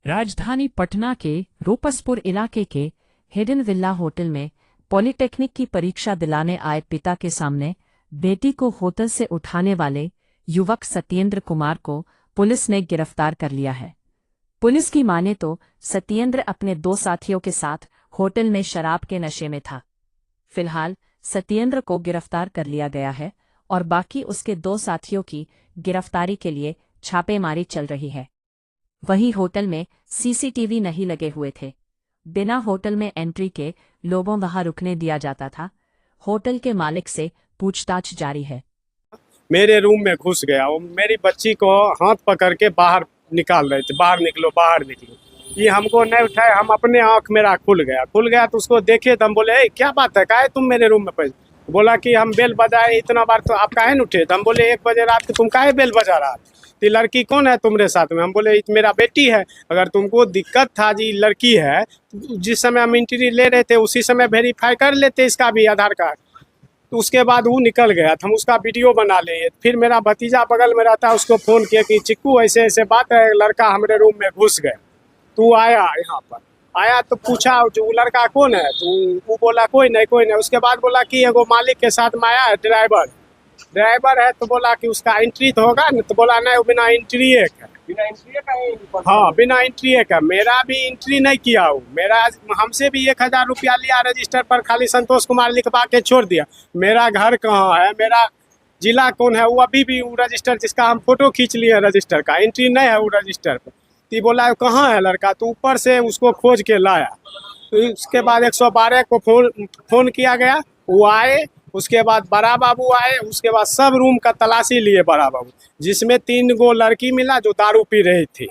राजधानी पटना के रूपसपुर इलाके के हिडन विला होटल में पॉलिटेक्निक की परीक्षा दिलाने आए पिता के सामने बेटी को होटल से उठाने वाले युवक सत्येंद्र कुमार को पुलिस ने गिरफ्तार कर लिया है। पुलिस की माने तो सत्येंद्र अपने 2 साथियों के साथ होटल में शराब के नशे में था। फिलहाल सत्येंद्र को गिरफ्तार कर लिया गया है और बाकी उसके 2 साथियों की गिरफ्तारी के लिए छापेमारी चल रही है। वहीं होटल में सीसीटीवी नहीं लगे हुए थे। बिना होटल में एंट्री के लोगों वहां रुकने दिया जाता था। होटल के मालिक से पूछताछ जारी है। मेरे रूम में घुस गया और मेरी बच्ची को हाथ पकड़ के बाहर निकाल रहे थे, बाहर निकलो बाहर निकलो। ये हमको नहीं उठाए, हम अपने आँख मेरा खुल गया तो उसको देखे तो हम बोले ए क्या बात है, काहे तुम मेरे रूम में पैसे? बोला कि हम बेल बजाए इतना बार तो आप काहे न उठे? तो हम बोले 1 बजे रात को तुम काहे बेल बजा रहा? तो लड़की कौन है तुम्हारे साथ में? हम बोले मेरा बेटी है। अगर तुमको दिक्कत था जी लड़की है, जिस समय हम एंट्री ले रहे थे उसी समय वेरीफाई कर लेते इसका भी आधार कार्ड। तो उसके बाद वो निकल गया था, हम उसका वीडियो बना लिए। फिर मेरा भतीजा बगल में रहता है, उसको फ़ोन किया कि चिक्कू ऐसे ऐसे बात है, लड़का हमारे रूम में घुस गए। तो आया यहाँ पर, आया तो पूछा जो वो लड़का कौन है? तो वो बोला कोई नहीं। उसके बाद बोला कि एगो मालिक के साथ में आया है, ड्राइवर है। तो बोला कि उसका एंट्री तो होगा न? तो बोला नहीं, वो बिना एंट्री का। हाँ, बिना एंट्री का। मेरा भी एंट्री नहीं किया हूँ, मेरा हमसे भी 1000 रुपया लिया रजिस्टर पर, खाली संतोष कुमार लिखवा के छोड़ दिया। मेरा घर कहाँ है, मेरा जिला कौन है, वो अभी भी वो रजिस्टर जिसका हम फोटो खींच लिए रजिस्टर का, एंट्री नहीं है वो रजिस्टर पर। तो बोला कहाँ है लड़का? तो ऊपर से उसको खोज के लाया। तो उसके बाद 112 को फोन किया गया, वो आए। उसके बाद बड़ा बाबू आए। उसके बाद सब रूम का तलाशी लिए बड़ा बाबू, जिसमें 3 गो लड़की मिला जो दारू पी रही थी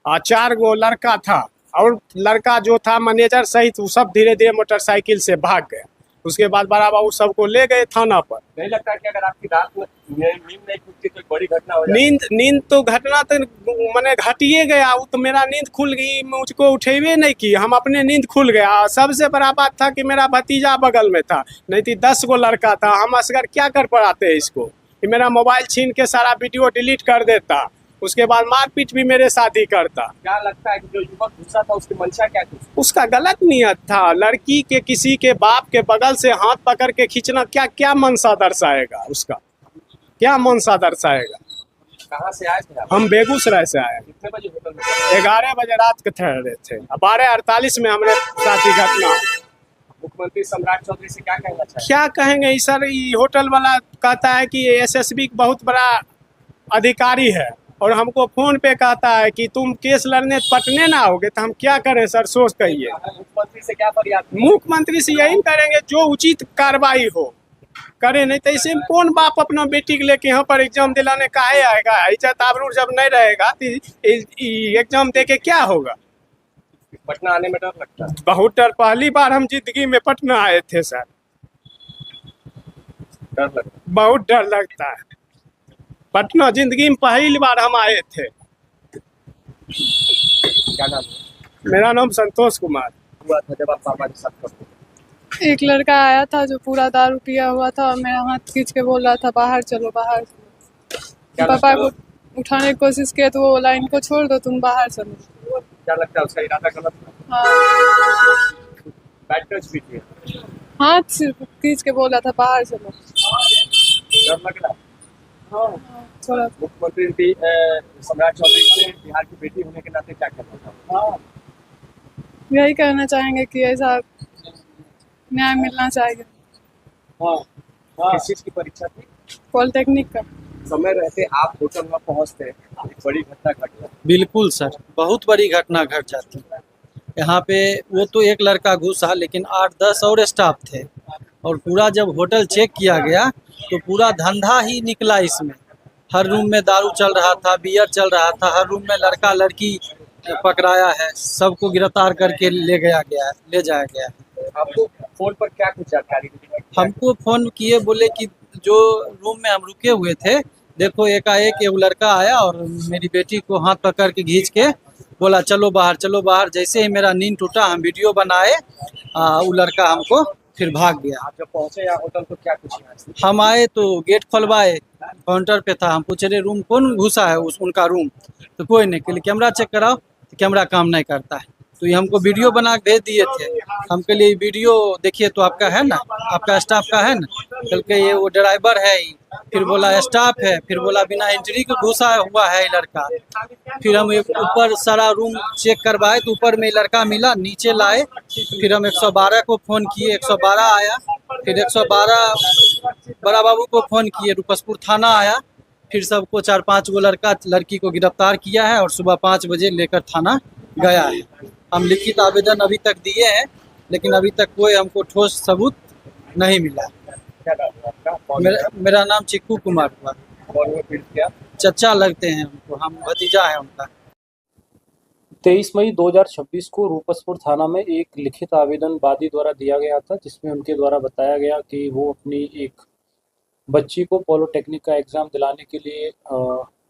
और 4 गो लड़का था। और लड़का जो था मैनेजर सहित वो सब धीरे धीरे मोटरसाइकिल से भाग गया। उसके बाद बड़ा बाबू सबको ले गए थाना पर। नहीं लगता कि अगर आपकी रात में नींद नहीं खुलती तो बड़ी घटना हो जाती? नींद तो घटना तो मैंने घटिए गया, वो तो मेरा नींद खुल गई, मुझको उठेबे नहीं की, हम अपने नींद खुल गया। सबसे बड़ा बात था कि मेरा भतीजा बगल में था, नहीं थी 10 गो लड़का था। हम असगर क्या कर पाते हैं इसको कि मेरा मोबाइल छीन के सारा वीडियो डिलीट कर देता, उसके बाद मारपीट भी मेरे साथ ही करता। क्या लगता है कि जो युवक घुसा था उसकी मंशा क्या थी? उसका गलत नियत था। लड़की के किसी के बाप के बगल से हाथ पकड़ के खींचना क्या मनसा दर्शाएगा? उसका क्या मनसा दर्शाएगा? कहाँ से आए थे आप? हम बेगूसराय से आए। कितने बजे होटल में? 11 बजे रात के ठहरे थे। 12:48 में हमने साथ ही घटना। मुख्यमंत्री सम्राट चौधरी से क्या कहना चाहिए? क्या कहेंगे सर, ये होटल वाला कहता है कि एसएसबी बहुत बड़ा अधिकारी है और हमको फोन पे कहता है कि तुम केस लड़ने पटने ना आओगे। तो हम क्या करें सर, सोच कहिए। मुख्यमंत्री से क्या फरियाद? मुख्यमंत्री से यही करेंगे जो उचित कार्रवाई हो करे, नहीं तो ऐसे में कौन बाप अपना बेटी को लेके यहाँ पर एग्जाम दिलाने काहे आएगा? इज्जत आबरू जब नहीं रहेगा तो एग्जाम दे के क्या होगा? पटना आने में डर लगता है? बहुत डर। पहली बार हम जिंदगी में पटना आए थे सर, डर लगता है? बहुत डर लगता है। पटना जिंदगी में पहली बार हम आए थे। क्या नाम है? मेरा नाम संतोष कुमार। हुआ था जब आप पापा के साथ करते? एक लड़का आया था जो पूरा दारू पिया हुआ था और मेरा हाथ खींच के बोल रहा था बाहर चलो बाहर चलो। पापा को उठाने की कोशिश किया तो वो बोला इनको छोड़ दो, तुम बाहर चलो। क्या लगता है उसका इरादा गलत था? हाँ, बैड टच भी किया? हाथ खींच के बोला था बाहर चलो। डर लग रहा है? हाँ, थोड़ा। मुख्यमंत्री सम्राट चौधरी से बिहार की बेटी होने के नाते क्या कहना था? यही कहना चाहेंगे कि ऐसा न्याय मिलना चाहिए। किस चीज की परीक्षा थी? पॉलिटेक्निक का। समय रहते आप होटल में पहुंचते, एक बड़ी घटना घट गई। बिल्कुल सर, बहुत बड़ी घटना घट जाती है यहाँ पे। वो तो एक लड़का घुसा, लेकिन 8-10 और स्टाफ थे और पूरा जब होटल चेक किया गया तो पूरा धंधा ही निकला इसमें। हर रूम में दारू चल रहा था, बियर चल रहा था, हर रूम में लड़का लड़की पकड़ाया है, सबको गिरफ्तार करके ले जाया गया है। आपको फोन पर क्या कुछ जानकारी मिली? हमको फोन किए, बोले कि जो रूम में हम रुके हुए थे, देखो एकाएक एक लड़का आया और मेरी बेटी को हाथ पकड़ के खींच के बोला चलो बाहर चलो बाहर। जैसे ही मेरा नींद टूटा, हम वीडियो बनाए, वो लड़का हमको फिर भाग गया। आप जब पहुंचे यहाँ होटल तो क्या कुछ यहाँ से? हम आए तो गेट खोलवाए, काउंटर पे था, हम पूछ रहे रूम कौन घुसा है, उनका रूम। तो कोई नहीं, कहले कैमरा चेक कराओ। कैमरा काम नहीं करता है। तो ये हमको वीडियो बना के भेज दिए थे, हमके लिए वीडियो देखिए तो आपका है ना, आपका स्टाफ का है ना, कल के ये वो ड्राइवर है ही, फिर बोला स्टाफ है, फिर बोला बिना एंट्री के घुसा हुआ है ये लड़का। फिर हम ऊपर सारा रूम चेक करवाए तो ऊपर में लड़का मिला, नीचे लाए, फिर हम 112 को फ़ोन किए, 112 आया, फिर 112 बड़ा बाबू को फ़ोन किए, रूपसपुर थाना आया, फिर सबको 4-5 गो लड़का लड़की को गिरफ्तार किया है और सुबह 5 बजे लेकर थाना गया है। हम लिखित आवेदन अभी तक दिए हैं, लेकिन अभी तक कोई हमको ठोस सबूत नहीं मिला। क्या नाम है आपका? मेरा नाम चिक्कू कुमार हुआ, कौन हुआ पीड़ित क्या? चचा लगते हैं हमको, हम भतीजा है उनका। 23 मई 2026 को रूपसपुर थाना में एक लिखित आवेदन वादी द्वारा दिया गया था, जिसमें उनके द्वारा बताया गया कि वो अपनी एक बच्ची को पॉलिटेक्निक का एग्ज़ाम दिलाने के लिए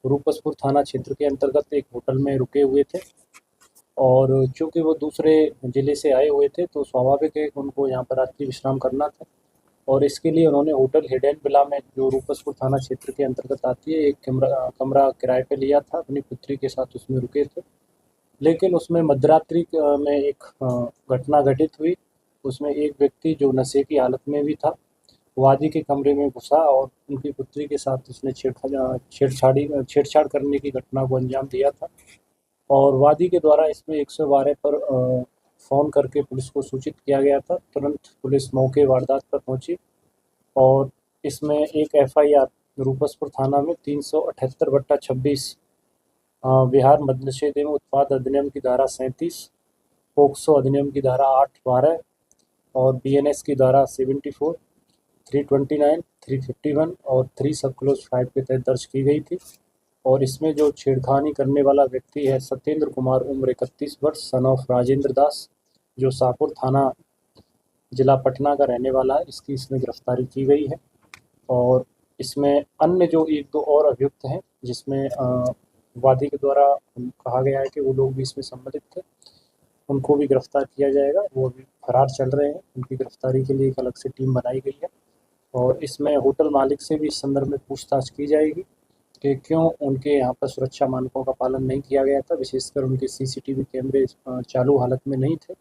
रूपसपुर थाना क्षेत्र के अंतर्गत एक होटल में रुके हुए थे, और चूँकि वो दूसरे ज़िले से आए हुए थे तो स्वाभाविक है कि उनको यहाँ पर रात्रि विश्राम करना था, और इसके लिए उन्होंने होटल हिडन विला में, जो रूपसपुर थाना क्षेत्र के अंतर्गत आती है, एक कमरा किराए पे लिया था, अपनी पुत्री के साथ उसमें रुके थे। लेकिन उसमें मध्यरात्रि में एक घटना घटित हुई। उसमें एक व्यक्ति जो नशे की हालत में भी था, वादी के कमरे में घुसा और उनकी पुत्री के साथ उसने छेड़छाड़ करने की घटना को अंजाम दिया था, और वादी के द्वारा इसमें 112 पर फ़ोन करके पुलिस को सूचित किया गया था। तुरंत पुलिस मौके वारदात पर पहुंची और इसमें एक FIR रूपसपुर थाना में 378/26 बिहार मद्यनिषेध एवं उत्पाद अधिनियम की धारा 37, पोक्सो अधिनियम की धारा 8-12 और BNS की धारा 74, 329, 351 और 3 सब क्लोज 5 के तहत दर्ज की गई थी। और इसमें जो छेड़खानी करने वाला व्यक्ति है सत्येंद्र कुमार, उम्र 31 वर्ष, सन ऑफ राजेंद्र दास, जो शाहपुर थाना जिला पटना का रहने वाला है, इसमें गिरफ्तारी की गई है। और इसमें अन्य जो 1-2 और अभियुक्त हैं, जिसमें वादी के द्वारा कहा गया है कि वो लोग भी इसमें सम्मिलित थे, उनको भी गिरफ्तार किया जाएगा। वो अभी फरार चल रहे हैं, उनकी गिरफ्तारी के लिए एक अलग से टीम बनाई गई है। और इसमें होटल मालिक से भी इस संदर्भ में पूछताछ की जाएगी कि क्यों उनके यहाँ पर सुरक्षा मानकों का पालन नहीं किया गया था, विशेषकर उनके CCTV कैमरे चालू हालत में नहीं थे।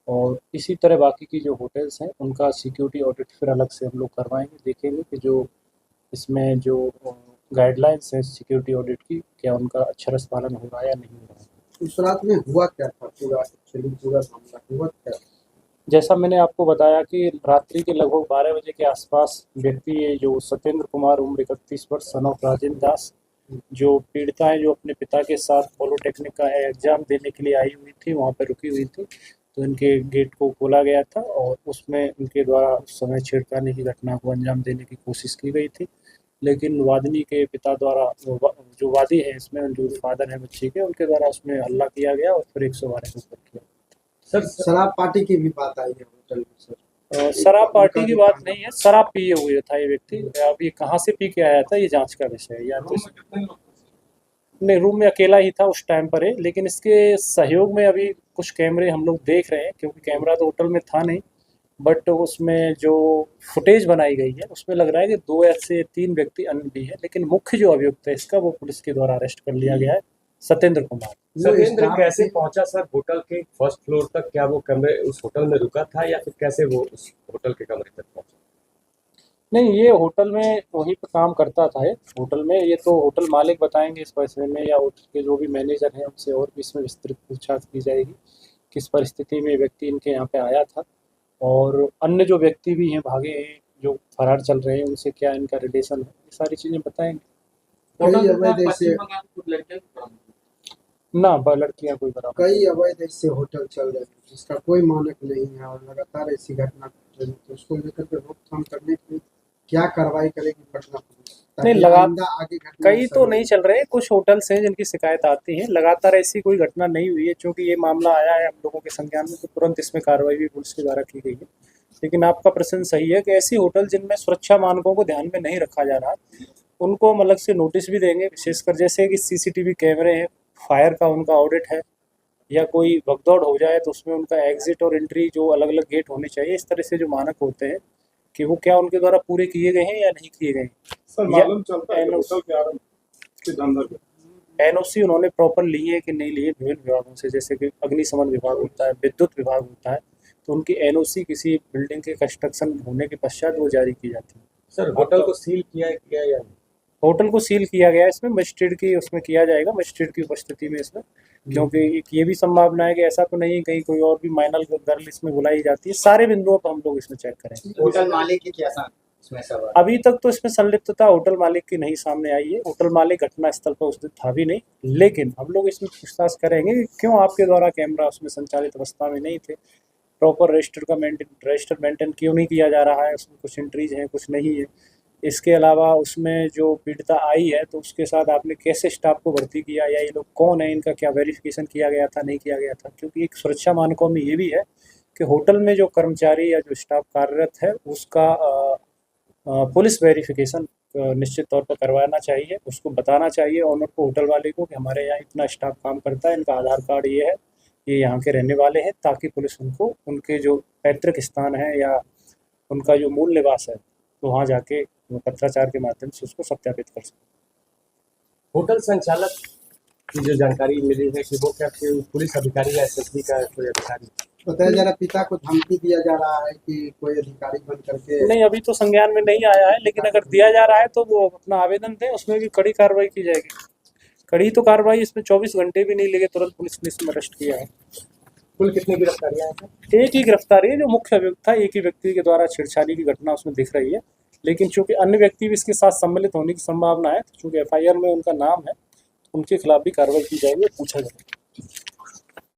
और इसी तरह बाकी की जो होटल्स हैं उनका सिक्योरिटी ऑडिट फिर अलग से हम लोग करवाएंगे, देखेंगे कि जो इसमें जो गाइडलाइंस है सिक्योरिटी ऑडिट की, क्या उनका अक्षरश पालन हो रहा है या नहीं हो रहा है। उस रात में हुआ क्या था, पूरा मामला हुआ क्या? जैसा मैंने आपको बताया कि रात्रि के लगभग 12 बजे के आसपास व्यक्ति ये जो सत्येंद्र कुमार, उम्र 31 वर्ष, सन ऑफ राजेंद्र दास, जो पीड़िता है, जो अपने पिता के साथ पॉलिटेक्निक का एग्ज़ाम देने के लिए आई हुई थी, वहाँ पर रुकी हुई थी, तो इनके गेट को खोला गया था और उसमें इनके द्वारा उस समय छेड़खानी की घटना को अंजाम देने की कोशिश की गई थी। लेकिन वादिनी के पिता द्वारा, जो वादी है इसमें, जो फादर है बच्ची के, उनके द्वारा उसमें हल्ला किया गया और फिर 112 को ऊपर किया। सर, शराब पार्टी की भी बात आई है होटल में सर? शराब पार्टी की बात नहीं है, शराब पिए हुए था ये व्यक्ति। अब ये कहाँ से पी के आया था, ये जांच का विषय है। या तो नहीं, रूम में अकेला ही था उस टाइम पर है, लेकिन इसके सहयोग में अभी कुछ कैमरे हम लोग देख रहे हैं, क्योंकि कैमरा तो होटल में था नहीं, बट उसमें जो फुटेज बनाई गई है उसमें लग रहा है कि 2 से 3 व्यक्ति अन्य भी है, लेकिन मुख्य जो अभियुक्त है इसका, वो पुलिस के द्वारा अरेस्ट कर लिया गया है, सत्येंद्र कुमार। सत्येंद्र कैसे पहुंचा सर होटल के फर्स्ट फ्लोर तक? क्या वो कमरे उस होटल में रुका था या फिर कैसे वो उस होटल के कमरे तक पहुंचा? नहीं, ये होटल में वहीं पर काम करता था। होटल में, ये तो होटल मालिक बताएंगे इस विषय में, या होटल के जो भी मैनेजर हैं उनसे और भी इसमें विस्तृत पूछताछ की जाएगी, किस परिस्थिति में व्यक्ति इनके यहाँ पे आया था, और अन्य जो व्यक्ति भी हैं भागे हैं, जो फरार चल रहे हैं, उनसे क्या इनका रिलेशन है, ये सारी चीज़ें बताएंगे। ना लड़कियां कोई बराबर, कई अवैध ऐसे होटल चल रहे हैं जिसका कोई मानक नहीं है और लगातार ऐसी घटना घट रही है, तो उसको लेकर के रोकथाम करने के लिए क्या कार्रवाई करेगी पटना पुलिस? नहीं, आगे कई तो नहीं चल रहे, कुछ होटल्स हैं जिनकी शिकायत आती है, लगातार ऐसी कोई घटना नहीं हुई है। चूँकि ये मामला आया है हम लोगों के संज्ञान में, तो तुरंत इसमें कार्रवाई भी पुलिस के द्वारा की गई है। लेकिन आपका प्रश्न सही है कि ऐसी होटल जिनमें सुरक्षा मानकों को ध्यान में नहीं रखा जा रहा, उनको हम अलग से नोटिस भी देंगे, विशेषकर जैसे कि CCTV कैमरे हैं, फायर का उनका ऑडिट है, या कोई भगदौड़ हो जाए तो उसमें उनका एग्जिट और एंट्री जो अलग अलग गेट होने चाहिए, इस तरह से जो मानक होते हैं कि वो क्या उनके द्वारा पूरे किए गए हैं या नहीं किए गए हैं। सर, मालूम चलता है होटल के आरंभ के अंदर एनओसी उन्होंने प्रॉपर लिए है कि नहीं लिए विभिन्न विभागों से, जैसे कि अग्निशमन विभाग होता है, विद्युत विभाग होता है, तो उनकी एनओसी किसी बिल्डिंग के कंस्ट्रक्शन होने के पश्चात वो जारी की जाती है। सर होटल को सील किया या नहीं? होटल को सील किया गया है, इसमें मजिस्ट्रेट की उसमें किया जाएगा, मजिस्ट्रेट की उपस्थिति में इसमें, क्योंकि एक ये भी संभावना है कि ऐसा तो नहीं कहीं कोई और भी माइनर गर्ल इसमें बुलाई जाती है। सारे बिंदुओं पर हम लोग इसमें चेक करेंगे। होटल मालिक की क्या इसमें सवाल? अभी तक तो इसमें संलिप्तता होटल मालिक की नहीं सामने आई है। होटल मालिक घटना स्थल पर उस दिन था भी नहीं, लेकिन हम लोग इसमें पूछताछ करेंगे कि क्यों आपके द्वारा कैमरा उसमें संचालित अवस्था में नहीं थे, प्रॉपर रजिस्टर मेंटेन क्यों नहीं किया जा रहा है, उसमें कुछ एंट्रीज हैं कुछ नहीं है। इसके अलावा उसमें जो पीड़िता आई है तो उसके साथ आपने कैसे स्टाफ को भर्ती किया, या ये लोग कौन है, इनका क्या वेरिफिकेशन किया गया था नहीं किया गया था, क्योंकि एक सुरक्षा मानकों में ये भी है कि होटल में जो कर्मचारी या जो स्टाफ कार्यरत है उसका पुलिस वेरिफिकेशन निश्चित तौर पर करवाना चाहिए, उसको बताना चाहिए ऑनर को, होटल वाले को, कि हमारे यहाँ इतना स्टाफ काम करता है, इनका आधार कार्ड ये है, ये यहाँ के रहने वाले हैं, ताकि पुलिस उनको उनके जो पैतृक स्थान है या उनका जो मूल निवास है तो वहाँ जाके पत्राचार के माध्यम से उसको सत्यापित कर सके। होटल संचालक की जो जानकारी मिली है कि वो क्या पुलिस अधिकारी या एसएसबी का कोई अधिकारी? बताया जा रहा है पिता को धमकी दिया जा रहा है कि कोई अधिकारी बन करके। नहीं, अभी तो संज्ञान में नहीं आया है, लेकिन अगर दिया जा रहा है तो वो अपना आवेदन दें, उसमें भी कड़ी कार्रवाई की जाएगी। कड़ी तो कार्रवाई, इसमें 24 घंटे भी नहीं लगे, तुरंत पुलिस ने इसमें अरेस्ट किया है। कुल कितनी गिरफ्तारियां हैं? एक ही गिरफ्तारी है, जो मुख्य अभियुक्त था, एक ही व्यक्ति के द्वारा छेड़छाड़ी की घटना उसमें दिख रही है, लेकिन चूंकि अन्य व्यक्ति भी इसके साथ सम्मिलित होने की संभावना है, चूंकि एफआईआर में उनका नाम है, उनके खिलाफ भी कार्रवाई की जाएगी, पूछा जाएगा।